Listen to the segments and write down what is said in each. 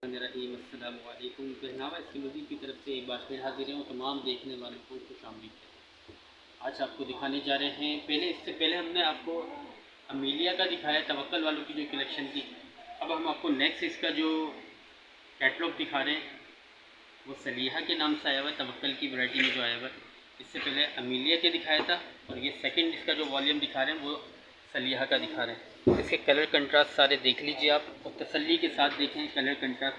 अस्सलामुअलैकुम। पहनावा एक्सक्लूसिव की तरफ से एक बार फिर हाजिर हूँ। तमाम देखने वालों को खुशामदीद। आज आपको दिखाने जा रहे हैं, इससे पहले हमने आपको अमीलिया का दिखाया, तवक्कल वालों की जो कलेक्शन थी। अब हम आपको नेक्स्ट इसका जो कैटलॉग दिखा रहे हैं वो सलीहा के नाम से आया हुआ है, तवक्कल की वैरायटी में जो आया हुआ है। इससे पहले अमीलिया के दिखाया था और ये सेकंड इसका जो वॉल्यूम दिखा रहे हैं वो सलीहा का दिखा रहे हैं। इसके कलर कंट्रास्ट सारे देख लीजिए आप और तसल्ली के साथ देखें। कलर कंट्रास्ट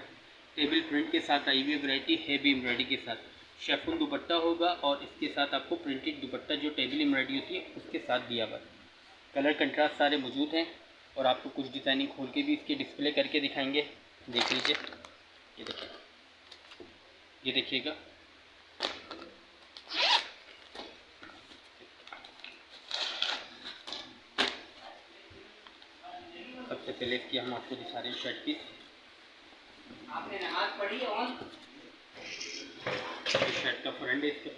टेबल प्रिंट के साथ आई हुई वैरायटी है, भी एम्ब्रॉयडरी के साथ शेफून दुपट्टा होगा और इसके साथ आपको प्रिंटेड दुपट्टा जो टेबल एम्ब्रॉयडरी होती है उसके साथ दिया हुआ है। कलर कंट्रास्ट सारे मौजूद हैं और आपको कुछ डिज़ाइनिंग खोल के भी इसके डिस्प्ले करके दिखाएंगे। देख लीजिए, ये देखिए, ये देखिएगा। सबसे पहले इसकी हम आपको दिखा रहे हैं शर्ट पीस। आपने नमाज पढ़ी और शर्ट का फ्रंट है इसका,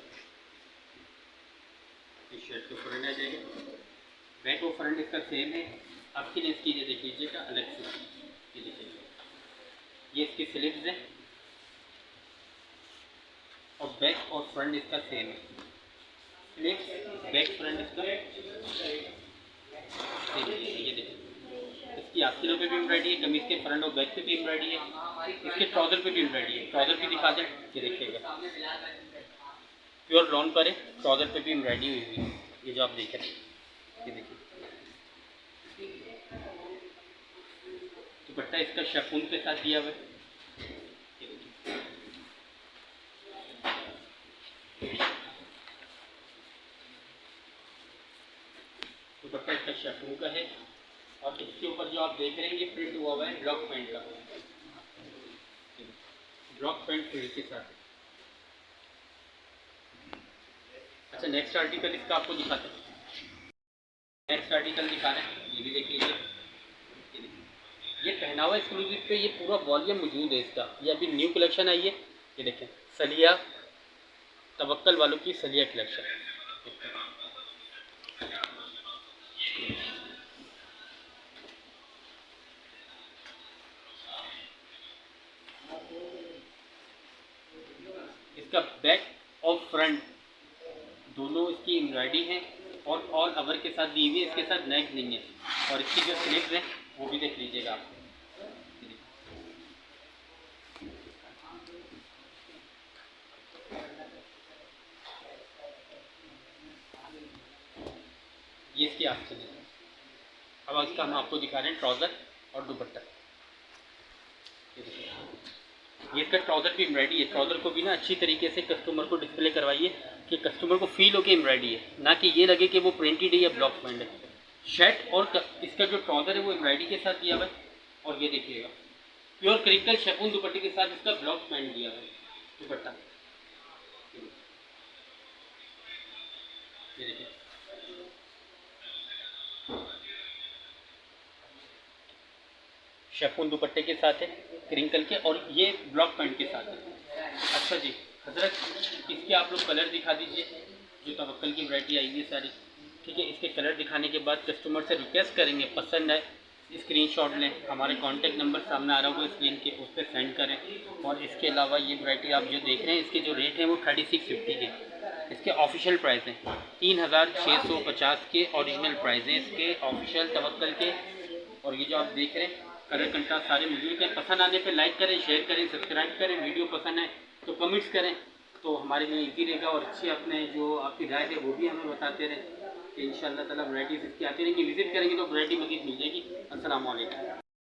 इस शर्ट का फ्रंट आ जाएगा। बैक और फ्रंट इसका सेम है। आपकी लेंस की ये देख लीजिएगा अलग से, ये देखिएगा। ये इसकी स्लीव्स है और बैक और फ्रंट इसका सेम है। स्लीव्स बैक फ्रंट इसका सेम है। ये देखिए, इसकी आस्तीनों पे भी एम्ब्रॉयडरी है, कमीज के फ्रंट और बैक पे भी एम्ब्रॉयडरी है, इसके ट्राउज़र पे भी एम्ब्रॉयडरी है। ट्राउज़र भी दिखा दें, ये देखिएगा। प्योर लॉन पर है, ट्राउज़र पे भी एम्ब्रॉयडरी हुई हुई है। ये जो आप देख रहे हैं, ये देखिए। दुपट्टा इसका शेफून के साथ दिया हुआ है। दुपट्टा इसका शेफून का है और इसके ऊपर जो आप देख रहे हैं ये प्रिंट हुआ है ब्लॉक पैंट का, ब्लॉक पैंट प्रिंट के साथ। अच्छा, नेक्स्ट आर्टिकल इसका आपको दिखाते हैं। नेक्स्ट आर्टिकल दिखा रहे हैं, ये भी देख लीजिए। ये पहनावा एक्सक्लूसिव पे ये पूरा वॉल्यूम मौजूद है इसका। ये अभी न्यू कलेक्शन आई है। ये देखें, सलिया तवक्कल वालों की सलिया कलेक्शन। इसका बैक और फ्रंट दोनों इसकी एम्ब्रॉयडरी है और ऑल ओवर के साथ दी हुई है। इसके साथ नेक नहीं है और इसकी जो स्लीव्स हैं वो भी देख लीजिएगा आप। ये इसकी आस्तीन है। अब इसका हम आपको दिखा रहे हैं ट्राउज़र और दुपट्टा। ये इसका ट्राउज़र की एम्ब्रॉयडरी है। ट्राउज़र को भी ना अच्छी तरीके से कस्टमर को डिस्प्ले करवाइए कि कस्टमर को फील हो के एम्ब्रॉयडरी है, ना कि ये लगे कि वो प्रिंटेड है या ब्लॉक प्रिंट है। शर्ट और इसका जो ट्राउज़र है वो एम्ब्रॉयडरी के साथ दिया हुआ है और ये देखिएगा प्योर क्रिंकल शेफून दुपट्टे के साथ इसका ब्लॉक पैंट दिया हुआ है दुपट्टा। ये देखिए, शेफून दुपट्टे के साथ है क्रिंकल के और ये ब्लॉक पैंट के साथ है। अच्छा जी हजरत, इसके आप लोग कलर दिखा दीजिए। जो तवक्कल की वैरायटी आई है सारी, ठीक है। इसके कलर दिखाने के बाद कस्टमर से रिक्वेस्ट करेंगे, पसंद आए स्क्रीनशॉट लें, हमारे कॉन्टैक्ट नंबर सामने आ रहा होगा स्क्रीन के, उस पर सेंड करें। और इसके अलावा ये वैरायटी आप जो देख रहे हैं इसके जो रेट हैं वो 3650 के इसके ऑफिशियल प्राइस हैं। 3650 के ओरिजिनल प्राइस हैं इसके ऑफिशियल तवक्कल के। और ये जो आप देख रहे हैं कलर कंट्रास्ट सारे मौजूद हैं। पसंद आने पे लाइक करें, शेयर करें, सब्सक्राइब करें। वीडियो पसंद है तो कमेंट्स करें, तो हमारे लिए इजी रहेगा। और अच्छी अपने जो आपकी राय है वो भी हमें बताते रहें कि इंशाअल्लाह ताला वैरायटीज़ इसकी आती रहेंगी। विजिट करेंगे तो वैरायटी मज़ीद मिल जाएगी। अस्सलाम वालेकुम।